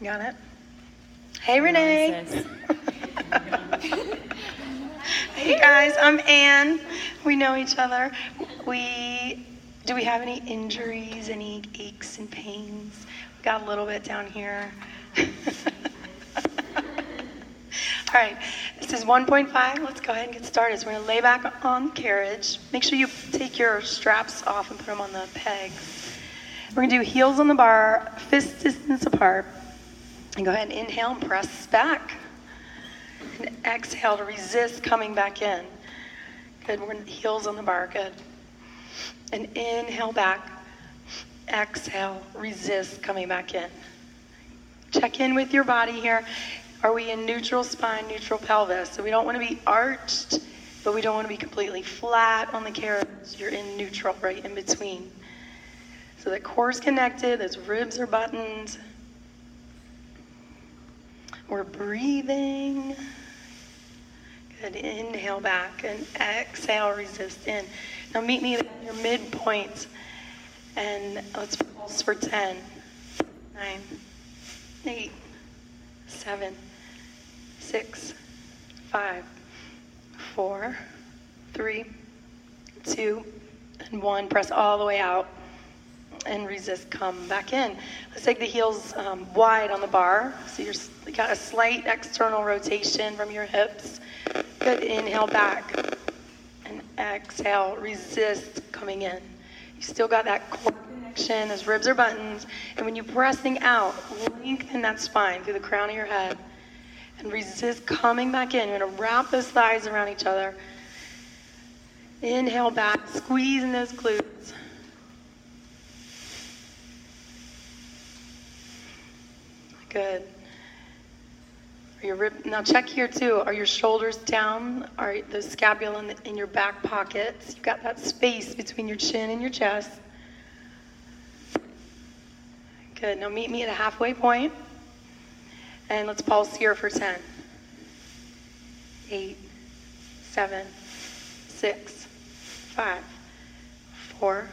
Got it? Hey, Renee. Hey, guys. I'm Ann. We know each other. Do we have any injuries, any aches and pains? We got a little bit down here. All right, this is 1.5. Let's go ahead and get started. So we're going to lay back on the carriage. Make sure you take your straps off and put them on the pegs. We're going to do heels on the bar, fist distance apart. And go ahead and inhale and press back. And exhale to resist coming back in. Good, we're going to heels on the bar, good. And inhale back. Exhale, resist coming back in. Check in with your body here. Are we in neutral spine, neutral pelvis? So we don't want to be arched, but we don't want to be completely flat on the carriage. You're in neutral, right in between. So the core's connected, those ribs are buttoned. We're breathing. Good, inhale back and exhale, resist in. Now meet me at your midpoint and let's pulse for 10, 9, 8, 7, 6, 5, 4, 3, 2, and 1. Press all the way out and resist, come back in. Let's take the heels wide on the bar. So you got a slight external rotation from your hips. Good, inhale back and exhale, resist coming in. You still got that core connection, those ribs are buttons. And when you're pressing out, lengthen that spine through the crown of your head and resist coming back in. You're gonna wrap those thighs around each other. Inhale back, squeezing those glutes. Good. Now check here too. Are your shoulders down? Are the scapula in your back pockets? You've got that space between your chin and your chest. Good. Now meet me at a halfway point. And let's pulse here for 10. 8, 7, 6, 5, 4,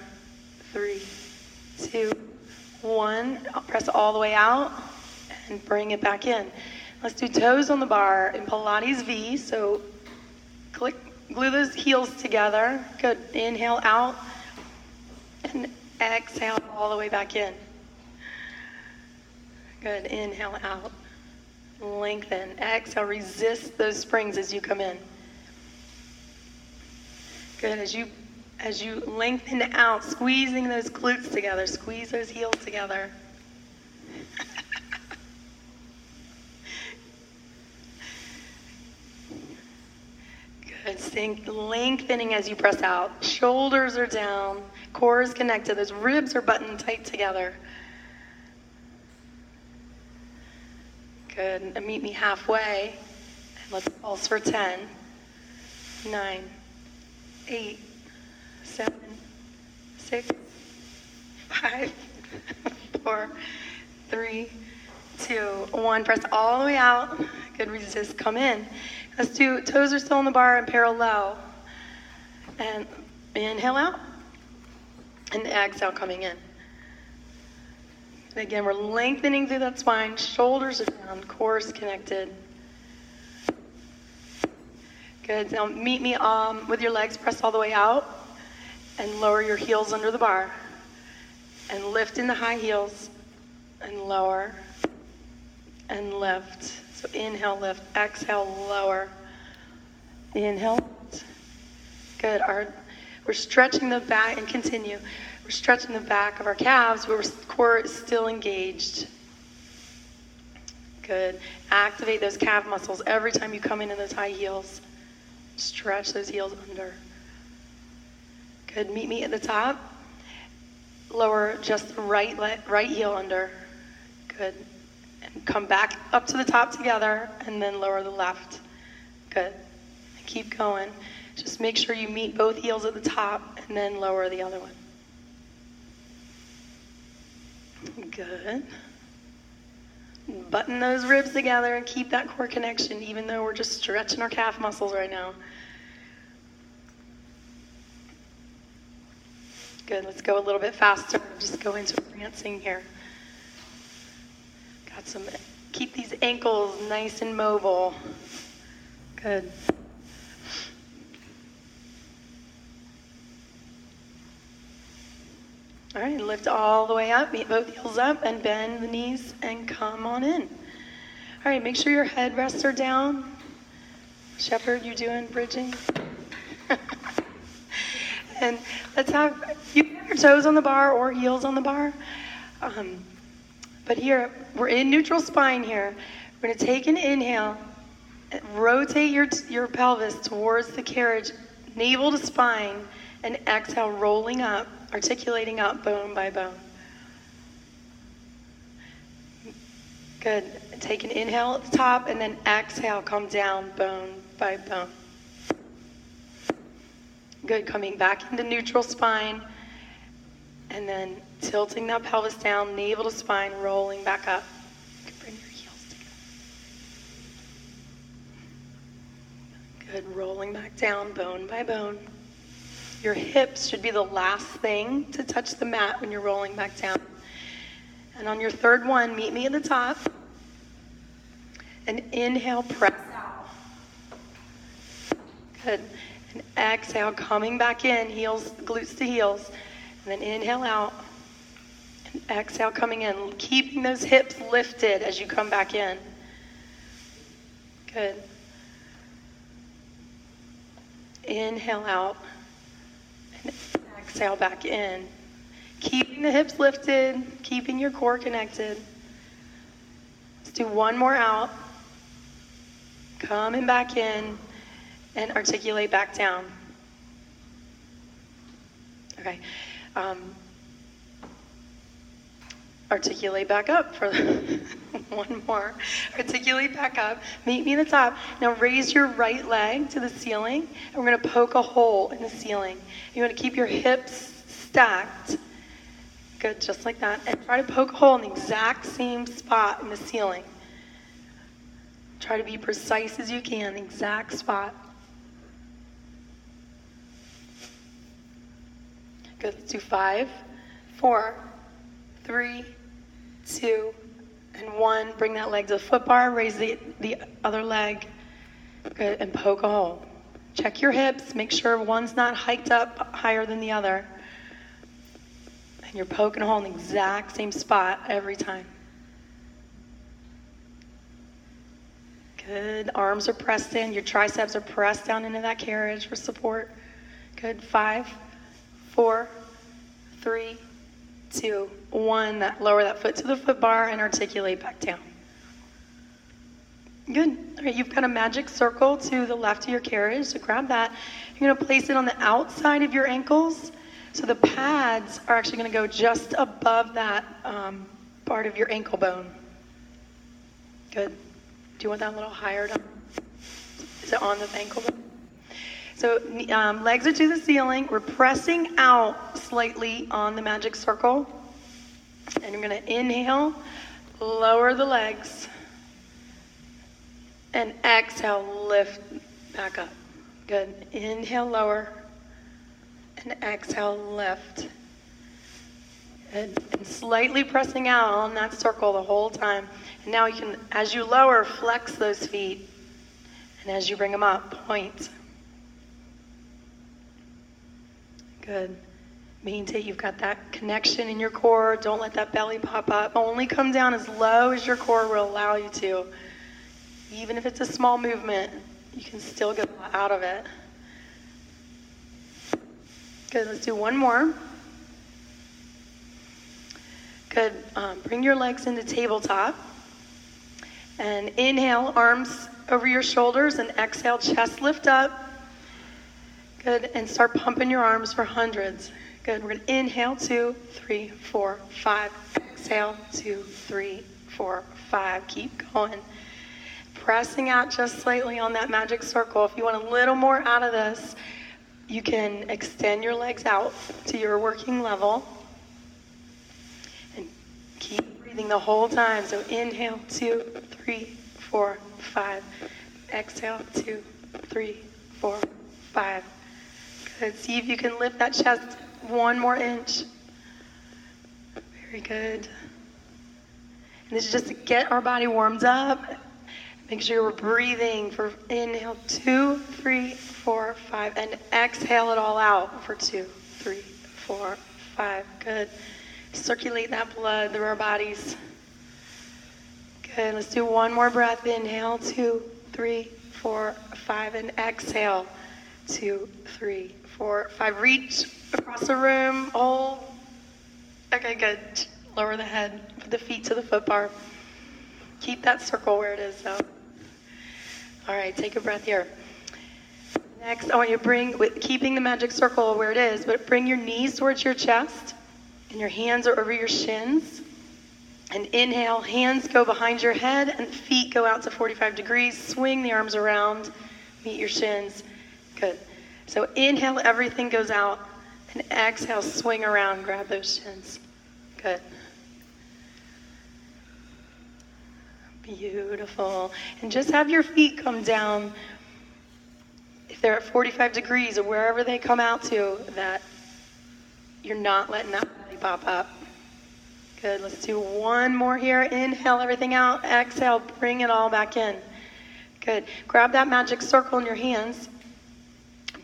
3, 2, 1. Press all the way out and bring it back in. Let's do toes on the bar in Pilates V. So glue those heels together. Good. Inhale out and exhale all the way back in. Good. Inhale out. Lengthen. Exhale. Resist those springs as you come in. Good. As you lengthen out, squeezing those glutes together. Squeeze those heels together. Good. Staying lengthening as you press out. Shoulders are down. Core is connected. Those ribs are buttoned tight together. Good. And meet me halfway. And let's pulse for 10, 9, 8, 7, 6, 5, 4, 3, 2, 1. Press all the way out. Good. Resist. Come in. Let's do toes are still on the bar and parallel. And inhale out. And exhale coming in. And again, we're lengthening through that spine. Shoulders are down. Core is connected. Good. Now meet me with your legs pressed all the way out. And lower your heels under the bar. And lift in the high heels. And lower. And lift. So inhale, lift. Exhale, lower. Inhale. Good. We're stretching the back and continue. We're stretching the back of our calves, but our core is still engaged. Good. Activate those calf muscles every time you come into those high heels. Stretch those heels under. Good. Meet me at the top. Lower just the right heel under. Good. And come back up to the top together, and then lower the left. Good. And keep going. Just make sure you meet both heels at the top, and then lower the other one. Good. Button those ribs together and keep that core connection, even though we're just stretching our calf muscles right now. Good. Let's go a little bit faster. Just go into prancing here. Keep these ankles nice and mobile. Good. All right, lift all the way up, meet both heels up, and bend the knees and come on in. All right, make sure your head rests are down. Shepherd, you doing bridging? And let's have, you can have your toes on the bar or heels on the bar. But here, we're in neutral spine here. We're gonna take an inhale, rotate your pelvis towards the carriage, navel to spine, and exhale, rolling up, articulating up bone by bone. Good. Take an inhale at the top, and then exhale, come down bone by bone. Good. Coming back into neutral spine, and then tilting that pelvis down, navel to spine, rolling back up. You can bring your heels together. Good. Rolling back down, bone by bone. Your hips should be the last thing to touch the mat when you're rolling back down. And on your third one, meet me at the top. And inhale, press out. Good. And exhale, coming back in, heels, glutes to heels. And then inhale out. And exhale, coming in. Keeping those hips lifted as you come back in. Good. Inhale out. And exhale back in. Keeping the hips lifted, keeping your core connected. Let's do one more out. Coming back in and articulate back down. Okay. Articulate back up for one more. Articulate back up. Meet me at the top. Now raise your right leg to the ceiling, and we're going to poke a hole in the ceiling. You want to keep your hips stacked. Good, just like that. And try to poke a hole in the exact same spot in the ceiling. Try to be precise as you can, the exact spot. Good, let's do 5, 4, 3, 2, and 1. Bring that leg to the foot bar, raise the other leg. Good, and poke a hole. Check your hips, make sure one's not hiked up higher than the other. And you're poking a hole in the exact same spot every time. Good, arms are pressed in, your triceps are pressed down into that carriage for support. Good, 5, 4, 3, 2, 1. Lower that foot to the foot bar and articulate back down. Good. All right, you've got a magic circle to the left of your carriage, so grab that. You're going to place it on the outside of your ankles, so the pads are actually going to go just above that part of your ankle bone. Good. Do you want that a little higher? Is it on the ankle bone? So legs are to the ceiling. We're pressing out slightly on the magic circle. And you're going to inhale, lower the legs. And exhale, lift back up. Good. Inhale, lower. And exhale, lift. And slightly pressing out on that circle the whole time. And now you can, as you lower, flex those feet. And as you bring them up, point. Good. Maintain, you've got that connection in your core. Don't let that belly pop up. Only come down as low as your core will allow you to. Even if it's a small movement, you can still get a lot out of it. Good, let's do one more. Good, bring your legs into tabletop. And inhale, arms over your shoulders, and exhale, chest lift up. Good, and start pumping your arms for hundreds. Good, we're gonna inhale, 2, 3, 4, 5. Exhale, 2, 3, 4, 5. Keep going. Pressing out just slightly on that magic circle. If you want a little more out of this, you can extend your legs out to your working level. And keep breathing the whole time. So inhale, 2, 3, 4, 5. Exhale, 2, 3, 4, 5. Good. See if you can lift that chest one more inch. Very good. this is just to get our body warmed up. Make sure we're breathing for inhale, 2, 3, 4, 5, and exhale it all out for 2, 3, 4, 5. Good. Circulate that blood through our bodies. Good. Let's do one more breath. Inhale, 2, 3, 4, 5, and exhale, 2, 3, 4, 5. Reach across the room. Hold. Okay, good. Lower the head. Put the feet to the foot bar. Keep that circle where it is, though. All right, take a breath here. Next, I want you to bring, keeping the magic circle where it is, but bring your knees towards your chest, and your hands are over your shins. And inhale, hands go behind your head, and feet go out to 45 degrees. Swing the arms around, meet your shins. Good. So inhale, everything goes out, and exhale, swing around, grab those shins. Good. Beautiful. And just have your feet come down. If they're at 45 degrees or wherever they come out to, that you're not letting that belly pop up. Good. Let's do one more here. Inhale everything out. Exhale, bring it all back in. Good. Grab that magic circle in your hands.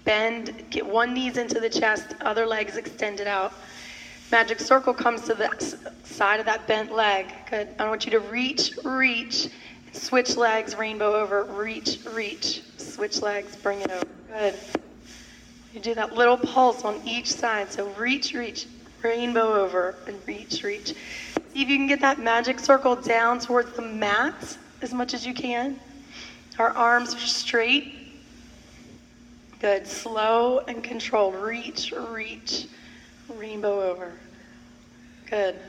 Bend, get one knees into the chest, other legs extended out. Magic circle comes to the side of that bent leg. Good. I want you to reach, switch legs, rainbow over, reach, switch legs, bring it over. Good. You do that little pulse on each side. So reach, rainbow over, and reach. See if you can get that magic circle down towards the mat as much as you can. Our arms are straight. Good. Slow and controlled. Reach, rainbow over. Good.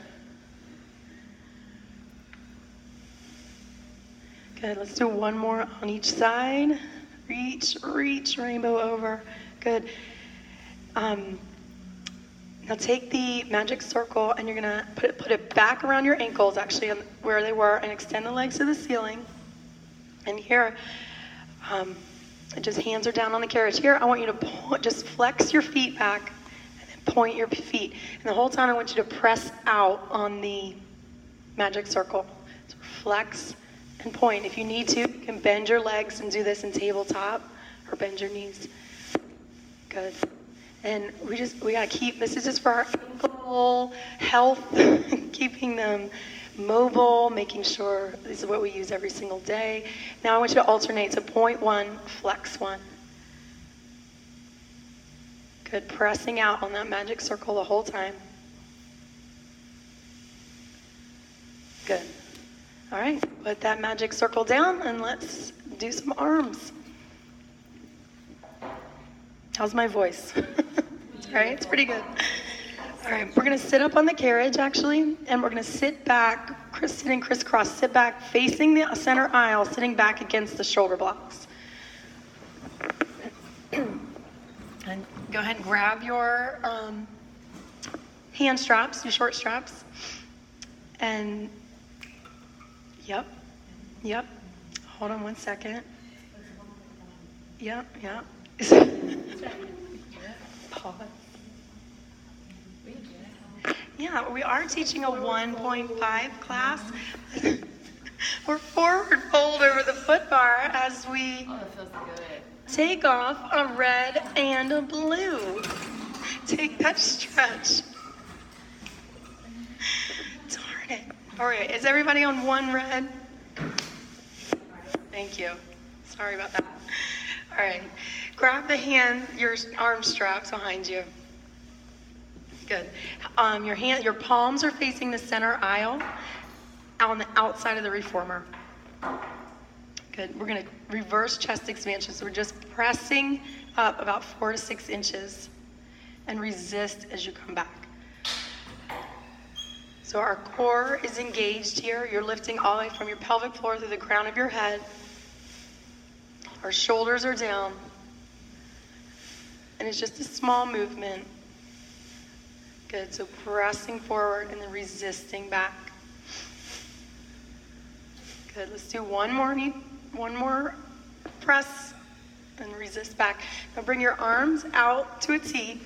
Good. Let's do one more on each side. Reach, rainbow over. Good. Now take the magic circle and you're gonna put it back around your ankles, actually, on where they were, and extend the legs to the ceiling. And here, just hands are down on the carriage. Here, I want you to just flex your feet back. Point your feet. And the whole time I want you to press out on the magic circle. So flex and point. If you need to, you can bend your legs and do this in tabletop or bend your knees. Good. And we gotta keep, this is just for our ankle health, keeping them mobile, making sure this is what we use every single day. Now I want you to alternate. So point 1, flex 1. Good. Pressing out on that magic circle the whole time. Good. All right. Put that magic circle down and let's do some arms. How's my voice? All right. It's pretty good. All right. We're going to sit up on the carriage, actually, and we're going to sit back, sitting crisscross, sit back, facing the center aisle, sitting back against the shoulder blocks. And go ahead and grab your hand straps, your short straps. And, yep. Hold on one second. Yep. Pause. Yeah, we are teaching a 1.5 class. We're forward fold over the foot bar as we take off a red and a blue. Take that stretch. Darn it. All right, is everybody on one red? Thank you. Sorry about that. All right, grab your arm straps behind you. Good. Your palms are facing the center aisle on the outside of the reformer. Good. We're going to reverse chest expansion. So we're just pressing up about 4 to 6 inches and resist as you come back. So our core is engaged here. You're lifting all the way from your pelvic floor through the crown of your head. Our shoulders are down. And it's just a small movement. Good. So pressing forward and then resisting back. Good. Let's do one more press and resist back. Now bring your arms out to a T.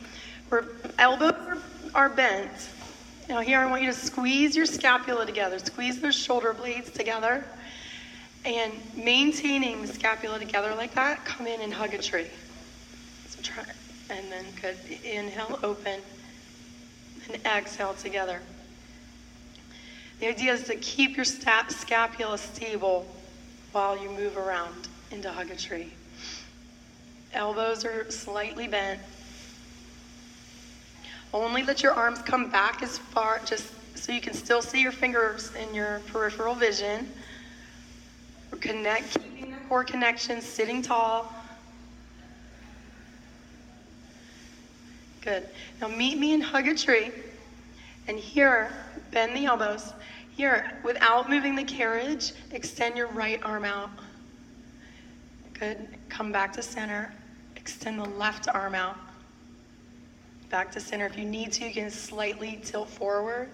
Where elbows are bent Now here I want you to squeeze your scapula together. Squeeze those shoulder blades together. And maintaining the scapula together like that, come in and hug a tree. So try, and then good. Inhale, open, and exhale together. The idea is to keep your scapula stable while you move around into hug a tree. Elbows are slightly bent. Only let your arms come back as far, just so you can still see your fingers in your peripheral vision. Keeping the core connection, sitting tall. Good. Now meet me and hug a tree. And here, bend the elbows. Here, without moving the carriage, extend your right arm out. Good. Come back to center. Extend the left arm out. Back to center. If you need to, you can slightly tilt forward.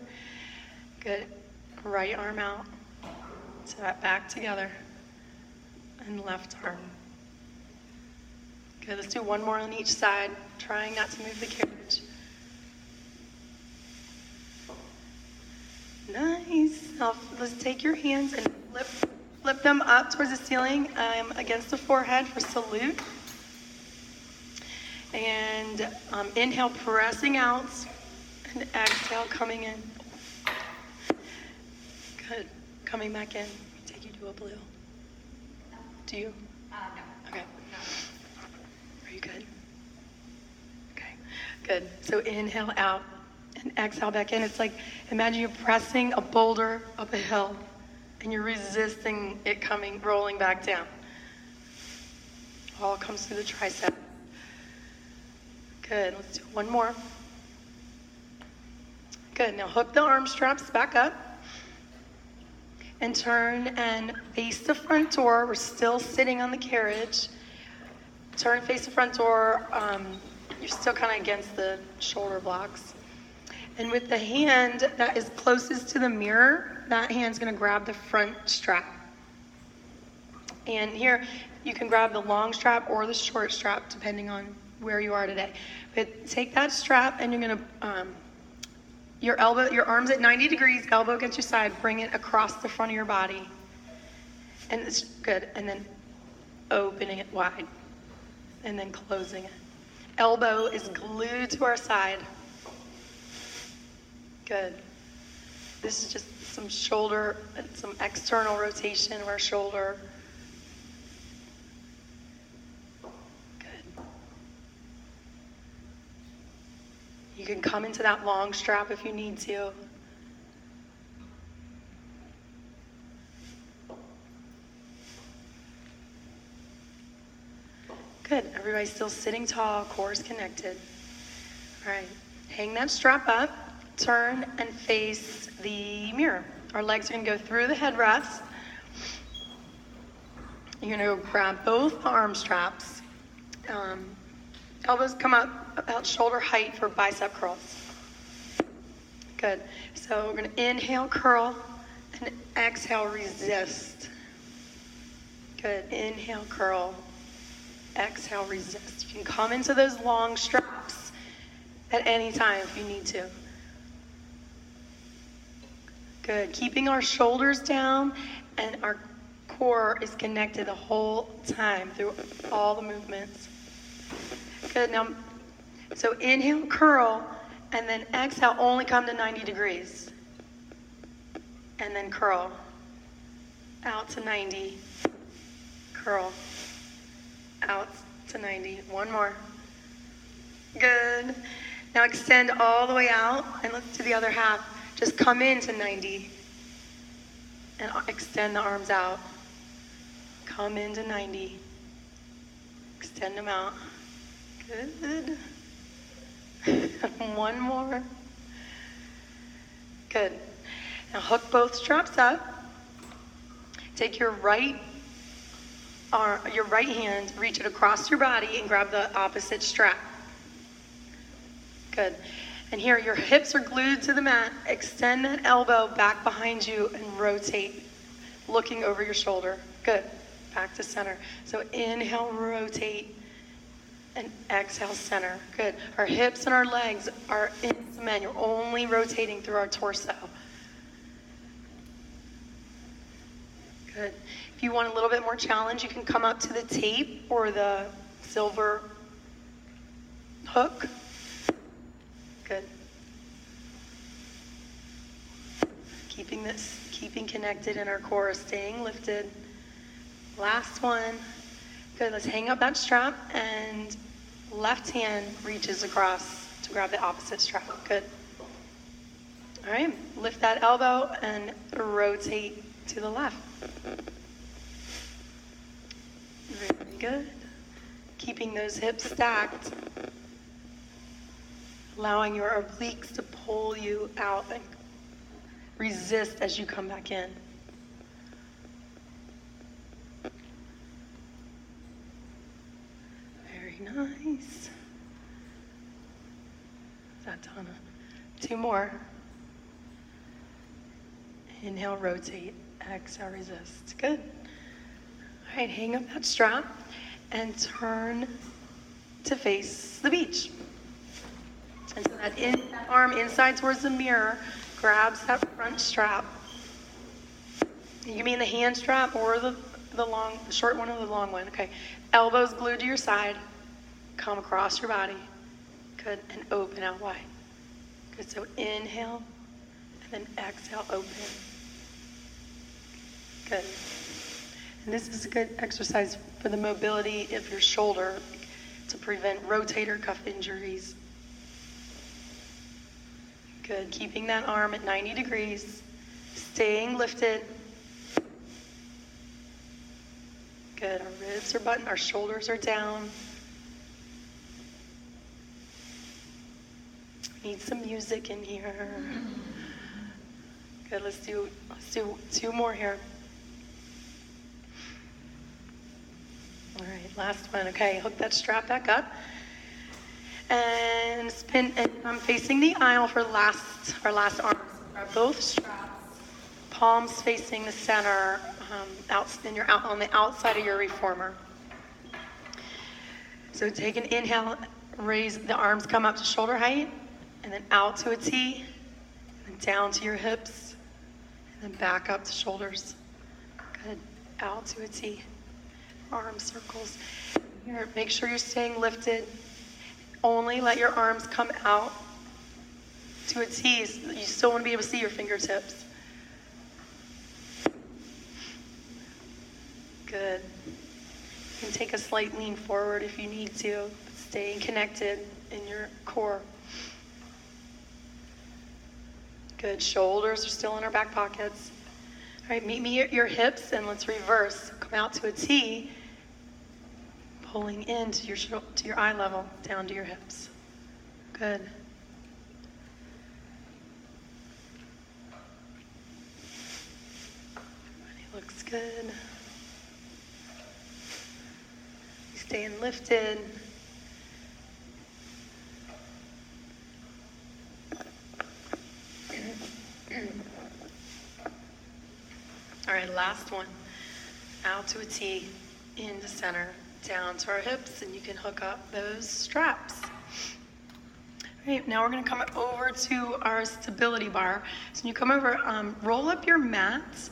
Good. Right arm out. So back together. And left arm. Good. Let's do one more on each side. Trying not to move the carriage. Nice. Now let's take your hands and flip them up towards the ceiling against the forehead for salute. And inhale, pressing out, and exhale, coming in. Good. Coming back in. Take you to a blue. Do you? No. Okay. Are you good? Okay. Good. So inhale out and exhale back in. It's like, imagine you're pressing a boulder up a hill and you're resisting it rolling back down. All comes through the tricep. Good. Let's do one more. Good. Now hook the arm straps back up and turn and face the front door. We're still sitting on the carriage. Turn and face the front door. You're still kind of against the shoulder blocks. And with the hand that is closest to the mirror, that hand's going to grab the front strap. And here, you can grab the long strap or the short strap, depending on where you are today. But take that strap and you're going to, your arms at 90 degrees, elbow against your side, bring it across the front of your body. And it's good. And then opening it wide. And then closing it. Elbow is glued to our side. Good. This is just some shoulder, some external rotation of our shoulder. Good. You can come into that long strap if you need to. Good. Everybody's still sitting tall, core is connected. All right. Hang that strap up. Turn and face the mirror. Our legs are going to go through the headrest. You're going to grab both arm straps. Elbows come up about shoulder height for bicep curls. Good. So we're going to inhale, curl, and exhale, resist. Good. Inhale, curl. Exhale, resist. You can come into those long straps at any time if you need to. Good. Keeping our shoulders down and our core is connected the whole time through all the movements. Good. Now, so inhale, curl, and then exhale, only come to 90 degrees. And then curl. Out to 90. Curl. Out to 90. One more. Good. Now extend all the way out, and let's do the other half. Just come into 90 and extend the arms out. Come into 90. Extend them out. Good. One more. Good. Now hook both straps up. Take your right hand, reach it across your body and grab the opposite strap. Good. And here, your hips are glued to the mat. Extend that elbow back behind you and rotate, looking over your shoulder. Good. Back to center. So inhale, rotate. and exhale, center. Good. Our hips and our legs are in cement. You're only rotating through our torso. Good. If you want a little bit more challenge, you can come up to the tape or the silver hook. Good. Keeping connected in our core, staying lifted. Last one. Good, let's hang up that strap and left hand reaches across to grab the opposite strap. Good. All right, lift that elbow and rotate to the left. Very good. Keeping those hips stacked. Allowing your obliques to pull you out and resist as you come back in. Very nice. Is that done? 2 more. Inhale, rotate. Exhale, resist. Good. All right, hang up that strap and turn to face the beach. And so that arm inside towards the mirror grabs that front strap. You mean the hand strap or the short one or the long one? Okay. Elbows glued to your side. Come across your body. Good. And open out wide. Good. So inhale and then exhale, open. Good. And this is a good exercise for the mobility of your shoulder to prevent rotator cuff injuries. Good. Keeping that arm at 90 degrees. Staying lifted. Good. Our ribs are buttoned. Our shoulders are down. Need some music in here. Good. Let's do 2 more here. All right, last one. Okay, hook that strap back up. And spin, and I'm facing the aisle for our last arm. So grab both straps, palms facing the center, you're out on the outside of your reformer. So take an inhale, raise the arms, come up to shoulder height, and then out to a T, and down to your hips, and then back up to shoulders. Good. Out to a T. Arm circles. Here, make sure you're staying lifted. Only let your arms come out to a T. You still want to be able to see your fingertips. Good. You can take a slight lean forward if you need to, but staying connected in your core. Good. Shoulders are still in our back pockets. All right, meet me at your hips and let's reverse. Come out to a T. Pulling into your eye level, down to your hips. Good. Everybody looks good. Staying lifted. All right, last one. Out to a T, into center. Down to our hips, and you can hook up those straps. All right, now we're going to come over to our stability bar. So you come over, roll up your mats,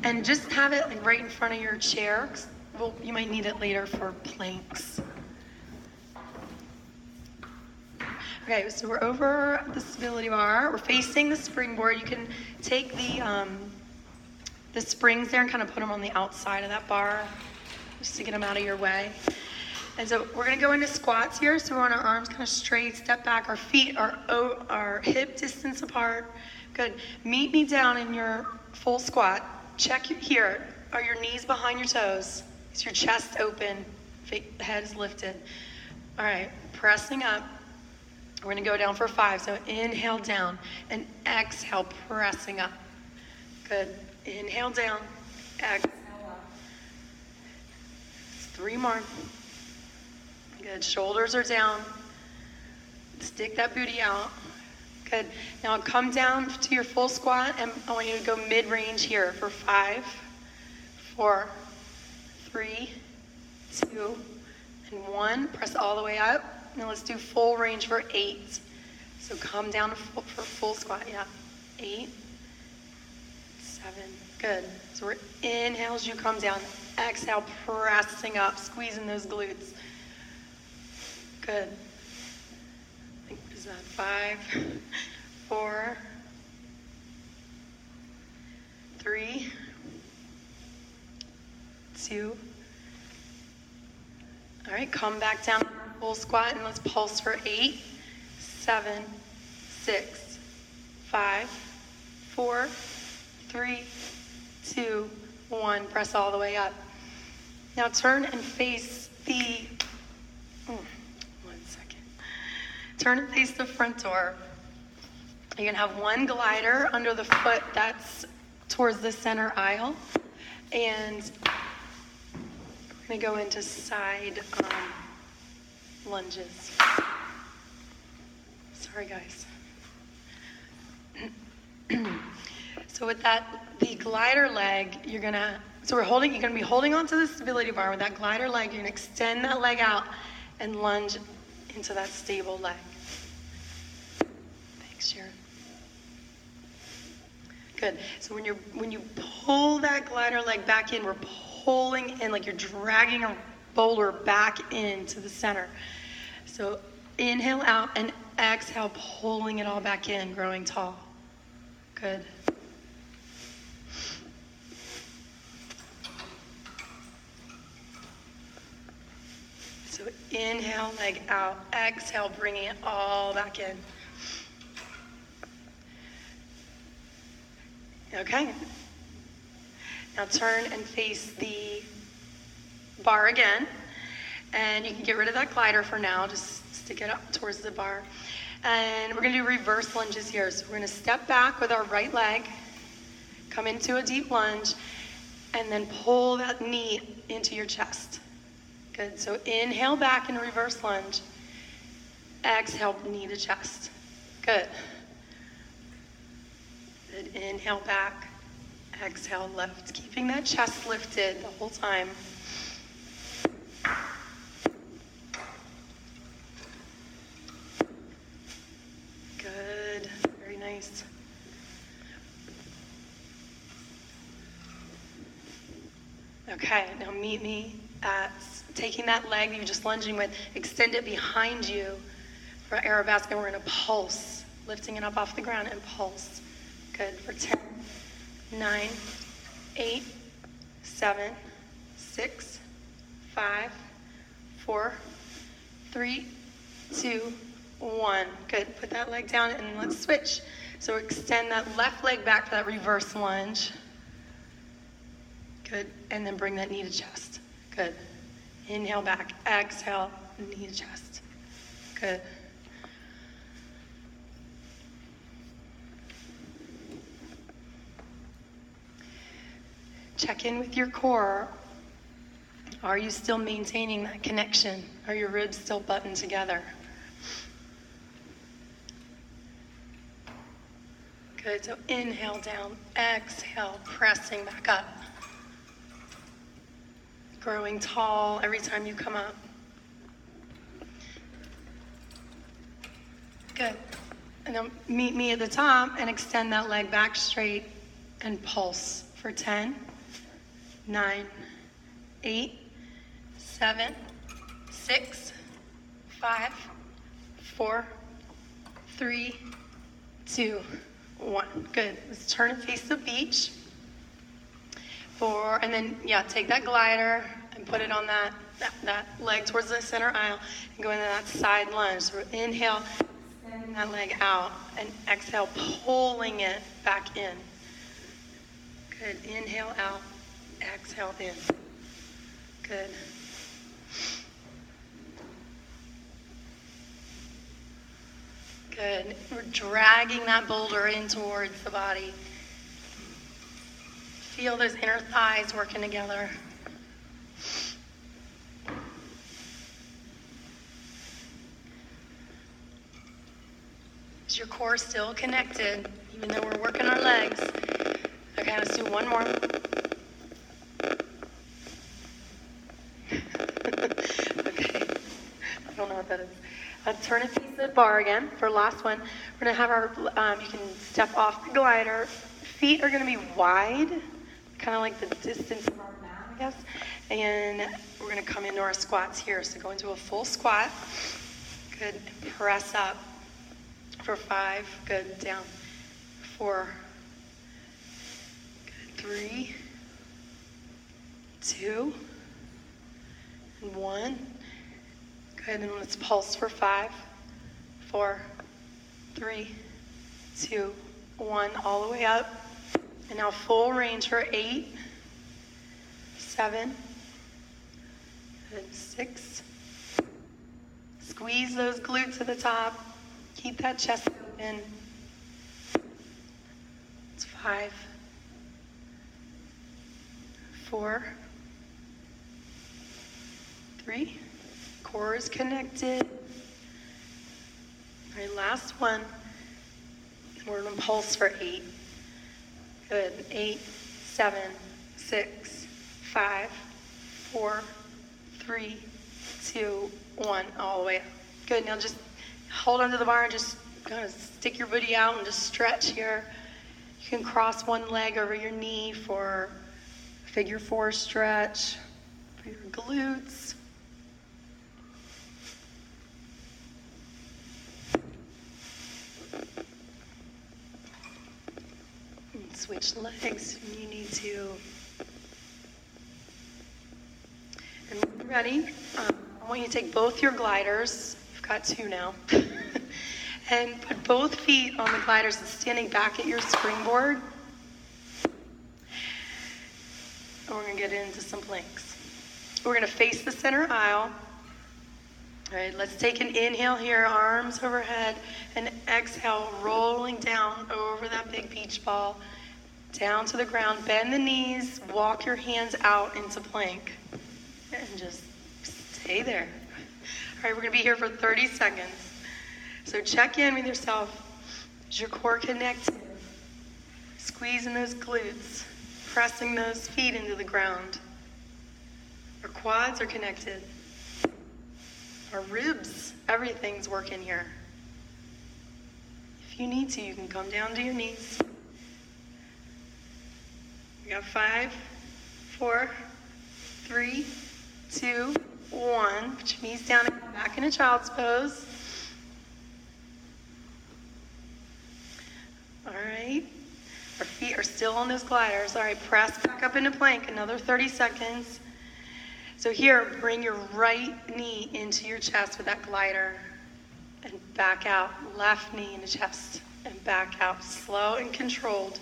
and just have it like right in front of your chair. Well, you might need it later for planks. Okay, so we're over the stability bar. We're facing the springboard. You can take the springs there and kind of put them on the outside of that bar, just to get them out of your way. And so we're gonna go into squats here. So we're on our arms kind of straight, step back. Our feet are hip distance apart. Good. Meet me down in your full squat. Check here. Are your knees behind your toes? Is your chest open? Head is lifted. All right, pressing up. We're gonna go down for 5. So inhale down and exhale, pressing up. Good. Inhale down, exhale up. 3 more. Good. Shoulders are down. Stick that booty out. Good. Now come down to your full squat, and I want you to go mid-range here for 5, 4, 3, 2, and 1. Press all the way up. Now let's do full range for 8. So come down for full squat. Yeah. 8, 7. Good. So we're inhale as you come down. Exhale, pressing up, squeezing those glutes. Good. I think is that 5, 4, 3, 2. All right, come back down to full squat and let's pulse for 8, 7, 6, 5, 4, 3, 2, 1. Press all the way up. Now turn and face the, turn and face the front door. You're gonna have one glider under the foot that's towards the center aisle. And we're gonna go into side lunges. Sorry guys. So with that, the glider leg, you're gonna be holding onto the stability bar. With that glider leg, you're gonna extend that leg out and lunge into that stable leg. Thanks, Sharon. Good. So when you pull that glider leg back in, we're pulling in like you're dragging a boulder back into the center. So inhale out and exhale, pulling it all back in, growing tall. Good. So inhale, leg out. Exhale, bringing it all back in. Okay. Now turn and face the bar again. And you can get rid of that glider for now. Just stick it up towards the bar. And we're going to do reverse lunges here. So we're going to step back with our right leg, come into a deep lunge, and then pull that knee into your chest. Good. So inhale back in reverse lunge. Exhale, knee to chest. Good. Good. Inhale back. Exhale, lift. Keeping that chest lifted the whole time. Good. Very nice. Okay, now meet me at taking that leg that you're just lunging with, extend it behind you for Arabesque, and we're going to pulse, lifting it up off the ground and pulse. Good. For 10, 9, 8, 7, 6, 5, 4, 3, 2, 1. Good. Put that leg down and let's switch. So extend that left leg back for that reverse lunge. Good. And then bring that knee to chest. Good. Inhale back. Exhale, knee to chest. Good. Check in with your core. Are you still maintaining that connection? Are your ribs still buttoned together? Good. So inhale down. Exhale, pressing back up. Growing tall every time you come up. Good. And then meet me at the top and extend that leg back straight and pulse for 10, 9, 8, 7, 6, 5, 4, 3, 2, 1. Good. Let's turn and face the beach. And then, take that glider and put it on that leg towards the center aisle and go into that side lunge. So inhale, extend that leg out, and exhale, pulling it back in. Good. Inhale out, exhale in. Good. Good. We're dragging that boulder in towards the body. Feel those inner thighs working together. Is your core still connected, even though we're working our legs? Okay, let's do one more. Okay. pose. Let's turn and face the bar again for last one. We're gonna have our, you can step off the glider. Feet are gonna be wide, kind of like the distance from our mat, I guess. And we're gonna come into our squats here. So go into a full squat. Good, and press up for 5, good, down, 4, good, 3, 2, and 1. Good, and let's pulse for 5, 4, 3, 2, 1, all the way up. And now full range for 8, 7, good, 6. Squeeze those glutes at the top. Keep that chest open. It's 5, 4, 3. Core is connected. All right, last one. We're going to pulse for 8. Good. 8, 7, 6, 5, 4, 3, 2, 1. All the way up. Good. Now just hold onto the bar and just kind of stick your booty out and just stretch here. You can cross one leg over your knee for a figure 4 stretch for your glutes. And switch legs when you need to. And when you're ready, I want you to take both your gliders. You've got 2 now. And put both feet on the gliders and standing back at your springboard. And we're going to get into some planks. We're going to face the center aisle. All right, let's take an inhale here, arms overhead, and exhale, rolling down over that big beach ball, down to the ground. Bend the knees, walk your hands out into plank, and just stay there. All right, we're going to be here for 30 seconds. So check in with yourself. Is your core connected? Squeezing those glutes, pressing those feet into the ground. Our quads are connected. Our ribs, everything's working here. If you need to, you can come down to your knees. We got 5, 4, 3, 2, 1. Put your knees down and come back into child's pose. All right. Our feet are still on those gliders. All right, press back up into plank, another 30 seconds. So here, bring your right knee into your chest with that glider and back out. Left knee into chest and back out. Slow and controlled.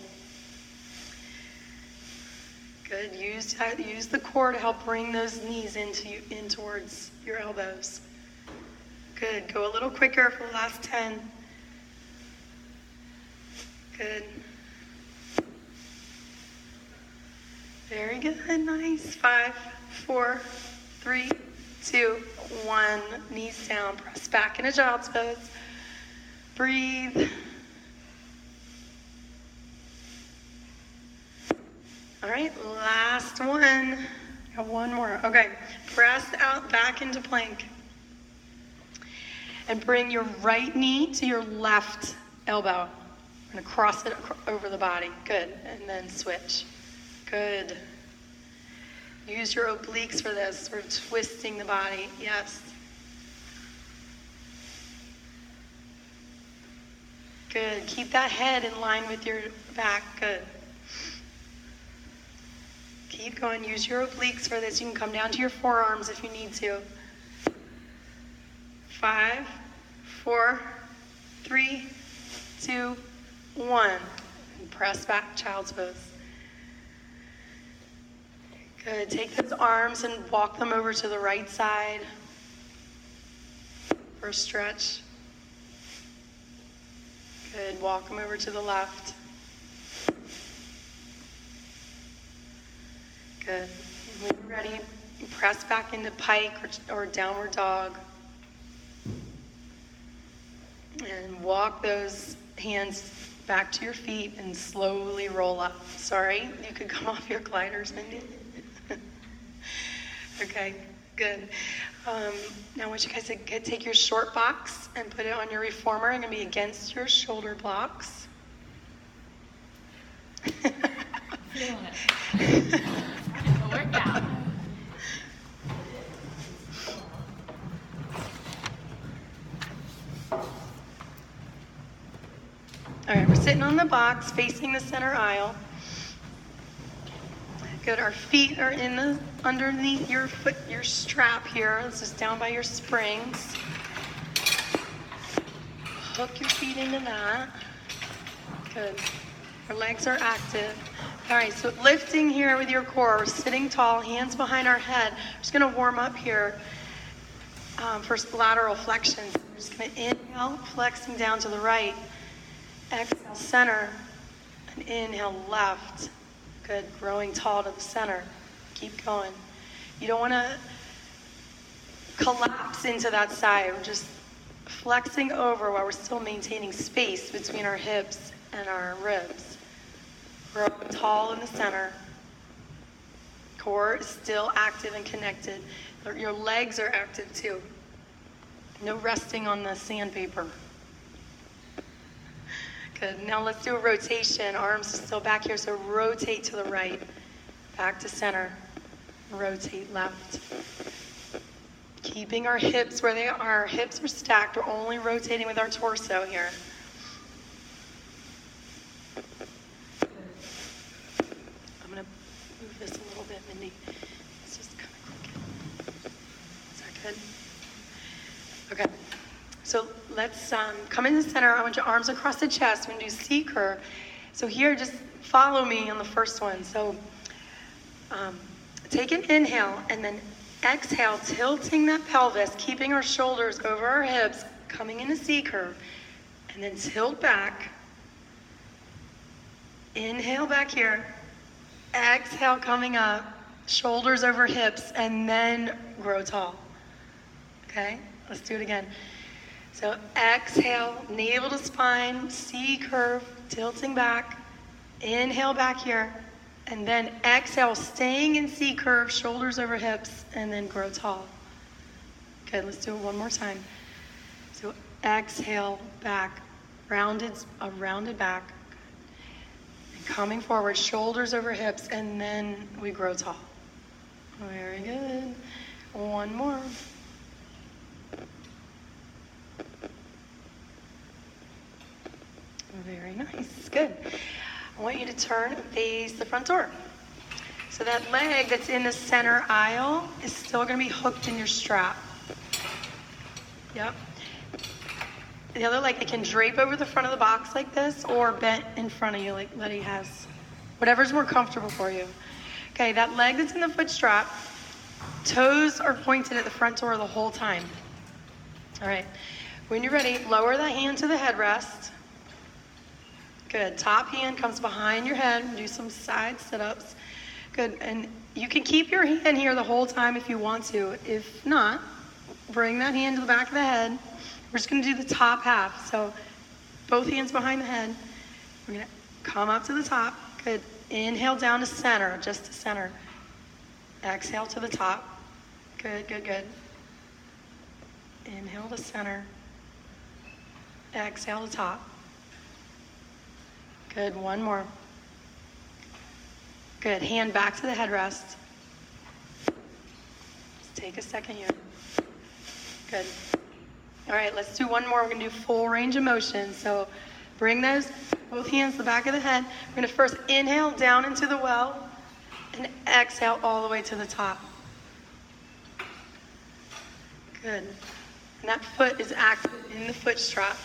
Good. Use the core to help bring those knees in towards your elbows. Good. Go a little quicker for the last 10. Good. Very good. Nice. 5, 4, 3, 2, 1. Knees down. Press back into child's pose. Breathe. All right. Last one. Got one more. Okay. Press out back into plank. And bring your right knee to your left elbow. We're going to cross it over the body. Good. And then switch. Good. Use your obliques for this. We're twisting the body. Yes. Good. Keep that head in line with your back. Good. Keep going. Use your obliques for this. You can come down to your forearms if you need to. 5, 4, 3, 2, 1. And press back, child's pose. Good. Take those arms and walk them over to the right side for a stretch. Good. Walk them over to the left. Good. And when you're ready, press back into pike or downward dog. And walk those hands back to your feet and slowly roll up. Sorry, you could come off your gliders, Mindy. Okay, Good. Now I want you guys to take your short box and put it on your reformer. It's going to be against your shoulder blocks. Feeling it. It'll work out. All right, we're sitting on the box facing the center aisle. Good. Our feet are underneath your foot, your strap here. This is down by your springs. Hook your feet into that. Good. Our legs are active. All right, so lifting here with your core. We're sitting tall, hands behind our head. We're just going to warm up here for lateral flexions. We're just going to inhale, flexing down to the right. Exhale, center, and inhale, left. Good, growing tall to the center. Keep going. You don't want to collapse into that side. We're just flexing over while we're still maintaining space between our hips and our ribs. Growing tall in the center. Core is still active and connected. Your legs are active too. No resting on the sandpaper. Good. Now let's do a rotation. Arms are still back here, so rotate to the right. Back to center. Rotate left. Keeping our hips where they are. Our hips are stacked. We're only rotating with our torso here. I'm going to move this a little bit, Mindy. Let's just kind of click it. Is that good? Okay. So let's come in the center. I want your arms across the chest. We're going to do C curve. So here, just follow me on the first one. So take an inhale and then exhale, tilting that pelvis, keeping our shoulders over our hips, coming into C curve. And then tilt back. Inhale back here. Exhale, coming up. Shoulders over hips, and then grow tall. Okay? Let's do it again. So exhale, navel to spine, C curve, tilting back. Inhale back here. And then exhale, staying in C curve, shoulders over hips, and then grow tall. Good, let's do it one more time. So exhale, back, a rounded back. And coming forward, shoulders over hips, and then we grow tall. Very good. One more. Very nice. Good. I want you to turn and face the front door. So that leg that's in the center aisle is still going to be hooked in your strap. Yep. The other leg, it can drape over the front of the box like this or bent in front of you like Letty has. Whatever's more comfortable for you. Okay, that leg that's in the foot strap, toes are pointed at the front door the whole time. All right. When you're ready, lower that hand to the headrest. Good. Top hand comes behind your head. Do some side sit-ups. Good. And you can keep your hand here the whole time if you want to. If not, bring that hand to the back of the head. We're just going to do the top half. So both hands behind the head. We're going to come up to the top. Good. Inhale down to center, just to center. Exhale to the top. Good, good, good. Inhale to center. Exhale to top. Good, one more. Good, hand back to the headrest. Just take a second here. Good. All right, let's do one more. We're gonna do full range of motion. So bring those, both hands to the back of the head. We're gonna first inhale down into the well and exhale all the way to the top. Good. And that foot is active in the foot strap.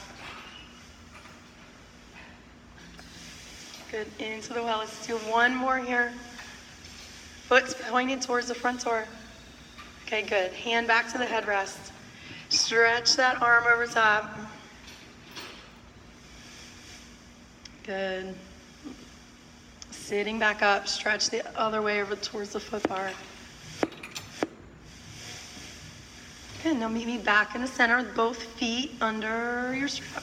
Good, into the well. Let's do one more here. Foot's pointed towards the front door. Okay, good. Hand back to the headrest. Stretch that arm over top. Good. Sitting back up, stretch the other way over towards the foot bar. Good, now meet me back in the center with both feet under your strap.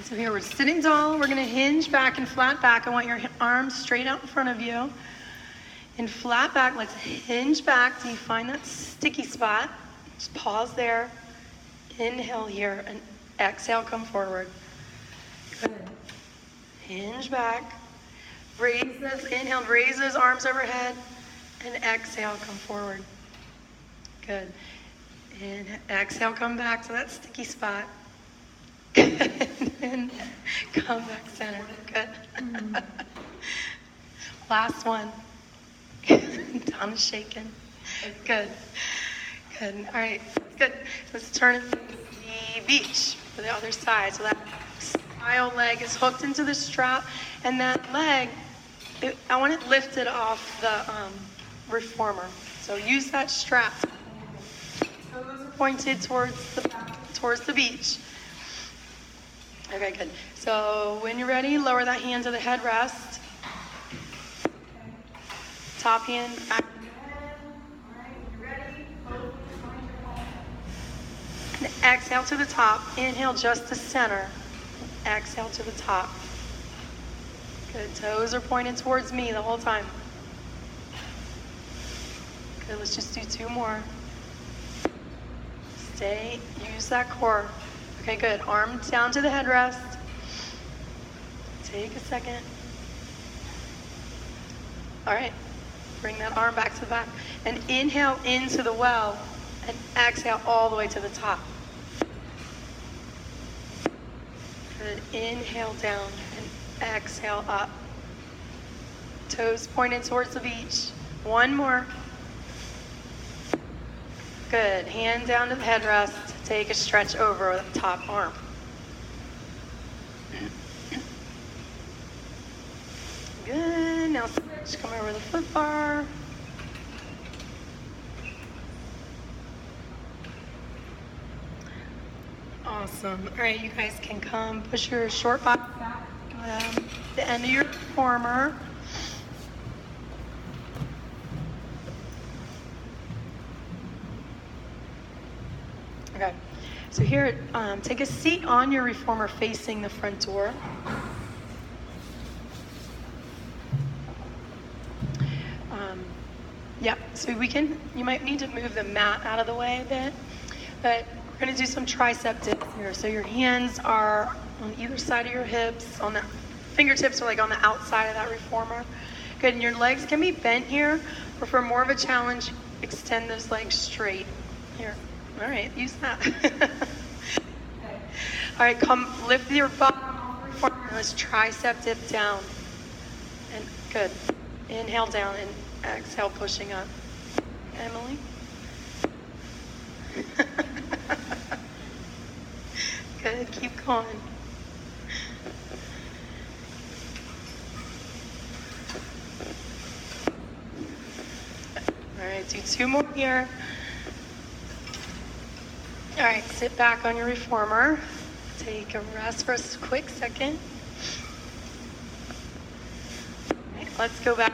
So here we're sitting tall. We're going to hinge back and flat back. I want your arms straight out in front of you. In flat back, let's hinge back till you find that sticky spot. Just pause there. Inhale here and exhale, come forward. Good. Hinge back. Raise this, inhale, raise those arms overhead. And exhale, come forward. Good. And exhale, come back to that sticky spot. And come back center. Good. Last one. Tom's shaking. Good. Good. All right. Good. Let's turn it to the beach for the other side. So that spiral leg is hooked into the strap, and that leg, I want it lifted off the reformer. So use that strap. Toes are pointed towards the beach. Okay, good. So when you're ready, lower that hand to the headrest. Top hand back. All right, when you're ready, and exhale to the top. Inhale just to center. Exhale to the top. Good. Toes are pointed towards me the whole time. Good. Let's just do 2 more. Stay. Use that core. Okay, good. Arms down to the headrest. Take a second. All right. Bring that arm back to the back. And inhale into the well. And exhale all the way to the top. Good. Inhale down and exhale up. Toes pointed towards the beach. 1 more. Good. Hand down to the headrest. Take a stretch over the top arm. Good. Now switch. Come over the foot bar. Awesome. All right, you guys can come push your short box back the end of your reformer. Okay, so here, take a seat on your reformer facing the front door. Yeah, so you might need to move the mat out of the way a bit, but we're gonna do some tricep dips here. So your hands are on either side of your hips, on the fingertips are like on the outside of that reformer. Good, and your legs can be bent here, or for more of a challenge, extend those legs straight. Here, all right, use that. Okay. All right, come lift your bottom off the reformer, let's tricep dip down. And good, inhale down and exhale, pushing up. Emily? Good, keep going. All right, do 2 more here. All right, sit back on your reformer. Take a rest for a quick second. All right, let's go back.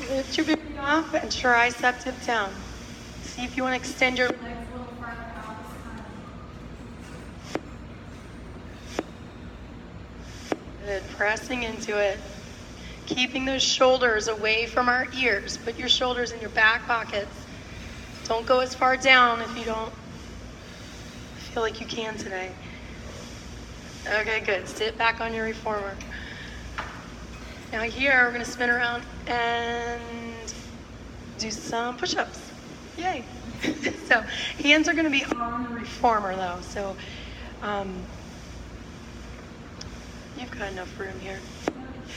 Lift your baby up and tricep dip down. See if you want to extend your legs a little farther out this time. Good, pressing into it. Keeping those shoulders away from our ears. Put your shoulders in your back pockets. Don't go as far down if you don't feel like you can today. Okay, good. Sit back on your reformer. Now here, we're gonna spin around and do some push-ups. Yay. So hands are gonna be on the reformer though. So you've got enough room here.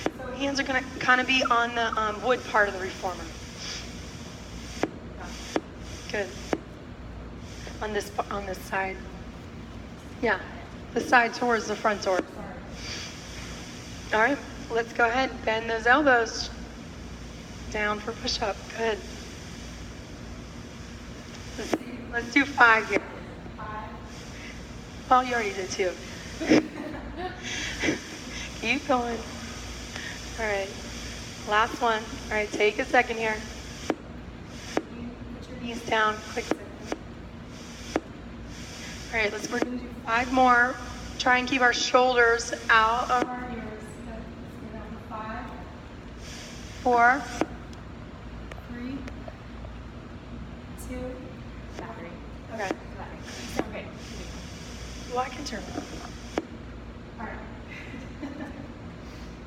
So hands are gonna kind of be on the wood part of the reformer. Good. On this side. Yeah, the side towards the front door. All right. Let's go ahead and bend those elbows down for push-up. Good. Let's do 5 here. 5. Well, you already did 2. Keep going. All right. Last one. All right, take a second here. Put your knees down. Quick second. All right, we're going to do 5 more. Try and keep our shoulders out of our ears. 4, 3, 2, battery. okay. Battery. Sound great. Well, I can turn it on. All right.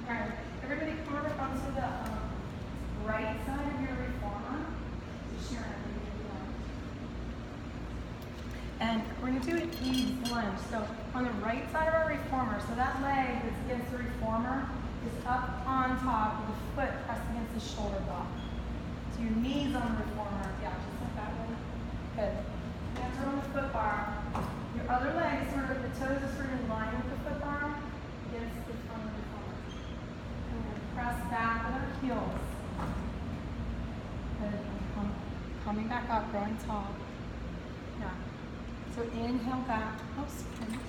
All right. Everybody come over onto the right side of your reformer. Sharon, and we're going to do an ease lunge. So on the right side of our reformer, so that leg that's against the reformer is up on top with the foot pressed against the shoulder block. So your knees on the reformer, yeah, just like that one. Good. Hands are on the foot bar. Your other leg is sort of, the toes are sort of in line with the foot bar against the front of the reformer. And we're going to press back with our heels. Good. Coming back up, growing tall. Yeah. So inhale back. Oh, thanks.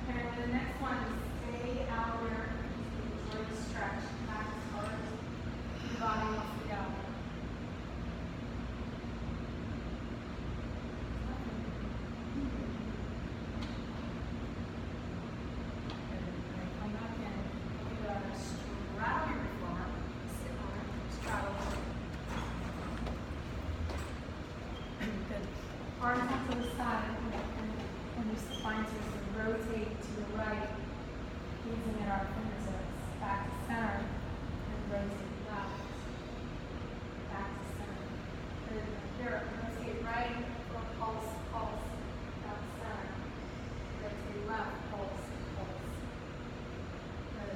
And the next one is stay out there. Enjoy the stretch. Back as hard as your body wants to go. Come back in. We're going to straddle your reformer. Sit on it. Straddle it. Good. Arms up to the side, and your spine starts to rotate to the right, gazing at our fingertips. Back to center, and rotate left. Back to center. Good. Here, rotate right, pulse, pulse. Back to center. Rotate left, pulse, pulse. Good.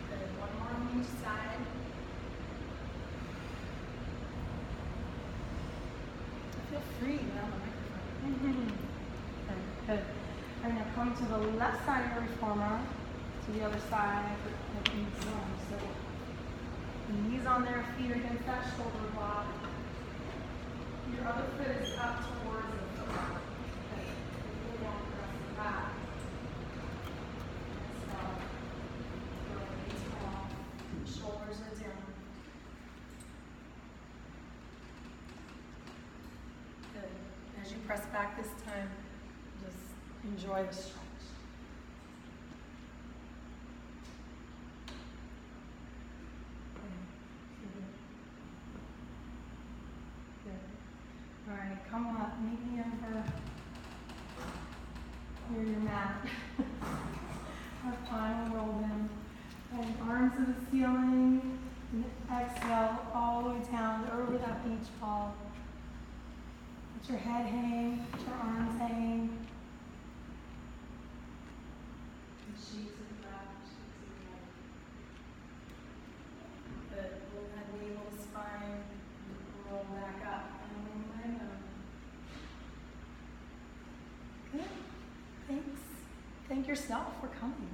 Good. One more on each side. Feel free around the microphone. Good. And now come to the left side of your reformer, to the other side of the ease lunge. So the knees on their feet against that shoulder block. Your other foot is up towards the foot block. Okay. Pull down, press back. Stop. Release off. Shoulders are down. Good. As you press back this time, just enjoy the stretch. Good. All right, come up, meet me over near your mat. Our final roll down. And arms to the ceiling. And exhale all the way down over that beach ball. Let your head hang, let your arms hang. And cheek to the left, cheek to the right. Good. Pull that navel, spine, and roll back up. And good. Thanks. Thank yourself for coming.